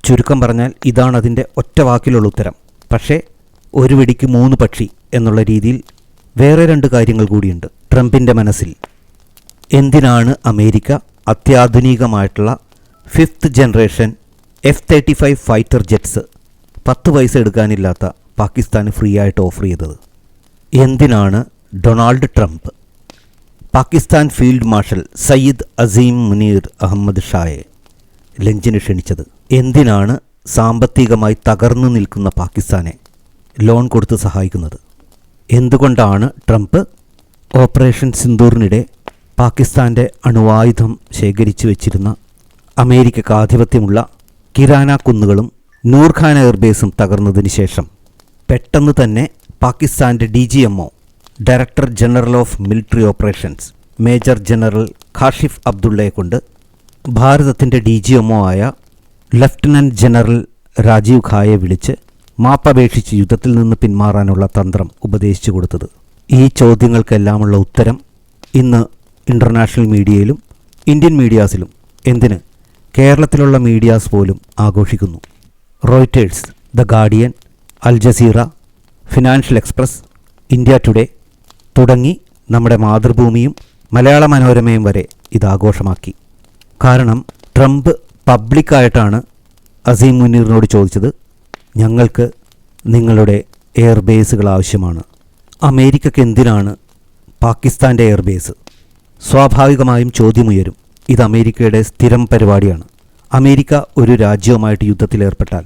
ചുരുക്കം പറഞ്ഞാൽ ഇതാണ് അതിൻ്റെ ഒറ്റ വാക്കിലുള്ള ഉത്തരം. പക്ഷേ ഒരു വെടിക്ക് 3 പക്ഷി എന്നുള്ള രീതിയിൽ വേറെ 2 കാര്യങ്ങൾ കൂടിയുണ്ട് ട്രംപിൻ്റെ മനസ്സിൽ. എന്തിനാണ് അമേരിക്ക അത്യാധുനികമായിട്ടുള്ള 5th generation F-35 fighter jets 10 paisa എടുക്കാനില്ലാത്ത പാകിസ്ഥാന് ഫ്രീ ആയിട്ട് ഓഫർ ചെയ്തത്? എന്തിനാണ് Donald Trump Pakistan field marshal Syed Asim Munir Ahmed ഷായെ ലഞ്ചിന് ക്ഷണിച്ചത്? എന്തിനാണ് സാമ്പത്തികമായി തകർന്നു നിൽക്കുന്ന പാകിസ്ഥാനെ ലോൺ കൊടുത്ത് സഹായിക്കുന്നത്? എന്തുകൊണ്ടാണ് ട്രംപ് ഓപ്പറേഷൻ സിന്ദൂറിനിടെ പാകിസ്ഥാൻ്റെ അണുവായുധം ശേഖരിച്ചു വച്ചിരുന്ന അമേരിക്കക്ക് ആധിപത്യമുള്ള കിരാന കുന്നുകളും നൂർഖാൻ എയർബേസും തകർന്നതിന് ശേഷം പെട്ടെന്ന് തന്നെ പാകിസ്ഥാൻ്റെ DGMO director general of military operations major general Kashif അബ്ദുള്ളയെ കൊണ്ട് ഭാരതത്തിൻ്റെ DGMO ആയ ലഫ്റ്റനൻറ്റ് ജനറൽ രാജീവ് ഖായെ വിളിച്ച് മാപ്പപേക്ഷിച്ച് യുദ്ധത്തിൽ നിന്ന് പിന്മാറാനുള്ള തന്ത്രം ഉപദേശിച്ചു കൊടുത്തത്? ഈ ചോദ്യങ്ങൾക്കെല്ലാമുള്ള ഉത്തരം ഇന്ന് ഇൻ്റർനാഷണൽ മീഡിയയിലും ഇന്ത്യൻ മീഡിയാസിലും, എന്തിന് കേരളത്തിലുള്ള മീഡിയാസ് പോലും ആഘോഷിക്കുന്നു. Reuters, the Guardian, Al Jazeera, Financial Express, India Today തുടങ്ങി നമ്മുടെ മാതൃഭൂമിയും മലയാള മനോരമയും വരെ ഇതാഘോഷമാക്കി. കാരണം ട്രംപ് പബ്ലിക്കായിട്ടാണ് അസീം മുനീറിനോട് ചോദിച്ചത്, ഞങ്ങൾക്ക് നിങ്ങളുടെ എയർബേസുകൾ ആവശ്യമാണ്. അമേരിക്കയ്ക്ക് എന്തിനാണ് പാകിസ്ഥാൻ്റെ എയർബേസ്? സ്വാഭാവികമായും ചോദ്യമുയരും. ഇത് അമേരിക്കയുടെ സ്ഥിരം പരിപാടിയാണ്. അമേരിക്ക ഒരു രാജ്യവുമായിട്ട് യുദ്ധത്തിലേർപ്പെട്ടാൽ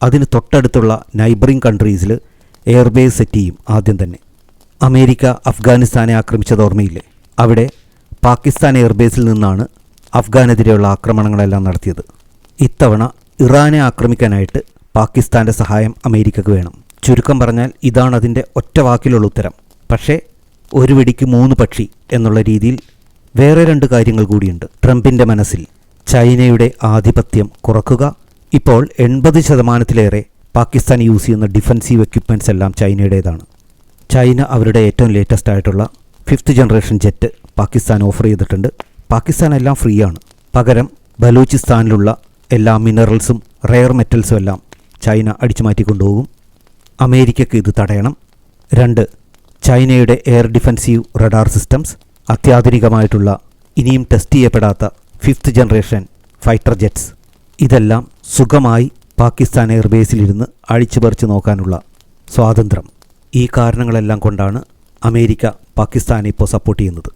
അതിന് തൊട്ടടുത്തുള്ള നൈബറിംഗ് കൺട്രീസിൽ എയർബേസ് സെറ്റ് ചെയ്യും. ആദ്യം തന്നെ അമേരിക്ക അഫ്ഗാനിസ്ഥാനെ ആക്രമിച്ചത് ഓർമ്മയില്ലേ? അവിടെ പാകിസ്ഥാൻ എയർബേസിൽ നിന്നാണ് അഫ്ഗാനെതിരെയുള്ള ആക്രമണങ്ങളെല്ലാം നടത്തിയത്. ഇത്തവണ ഇറാനെ ആക്രമിക്കാനായിട്ട് പാകിസ്ഥാൻ്റെ സഹായം അമേരിക്കക്ക് വേണം. ചുരുക്കം പറഞ്ഞാൽ ഇതാണ് അതിൻ്റെ ഒറ്റ വാക്കിലുള്ള ഉത്തരം. പക്ഷേ ഒരു വെടിക്ക് 3 പക്ഷി എന്നുള്ള രീതിയിൽ വേറെ 2 കാര്യങ്ങൾ കൂടിയുണ്ട് ട്രംപിൻ്റെ മനസ്സിൽ. ചൈനയുടെ ആധിപത്യം കുറക്കുക. ഇപ്പോൾ 80% പാകിസ്ഥാൻ യൂസ് ചെയ്യുന്ന ഡിഫൻസീവ് എക്യുപ്മെൻറ്റ്സ് എല്ലാം ചൈനയുടേതാണ്. ചൈന അവരുടെ ഏറ്റവും ലേറ്റസ്റ്റ് ആയിട്ടുള്ള 5th generation jet Pakistan offer ചെയ്തിട്ടുണ്ട്. പാകിസ്ഥാൻ എല്ലാം ഫ്രീ ആണ്. പകരം ബലൂചിസ്ഥാനിലുള്ള എല്ലാ മിനറൽസും റെയർ മെറ്റൽസും എല്ലാം ചൈന അടിച്ചു മാറ്റിക്കൊണ്ടുപോകും. അമേരിക്കയ്ക്ക് ഇത് തടയണം. 2, ചൈനയുടെ എയർ ഡിഫൻസീവ് റഡാർ സിസ്റ്റംസ്, അത്യാധുനികമായിട്ടുള്ള ഇനിയും ടെസ്റ്റ് ചെയ്യപ്പെടാത്ത 5th ജനറേഷൻ ഫൈറ്റർ ജെറ്റ്സ്, ഇതെല്ലാം സുഖമായി പാകിസ്ഥാൻ എയർബേസിലിരുന്ന് അഴിച്ചുപറിച്ച് നോക്കാനുള്ള സ്വാതന്ത്ര്യം. ഈ കാരണങ്ങളെല്ലാം കൊണ്ടാണ് അമേരിക്ക പാകിസ്ഥാനെ ഇപ്പോൾ സപ്പോർട്ട് ചെയ്യുന്നത്.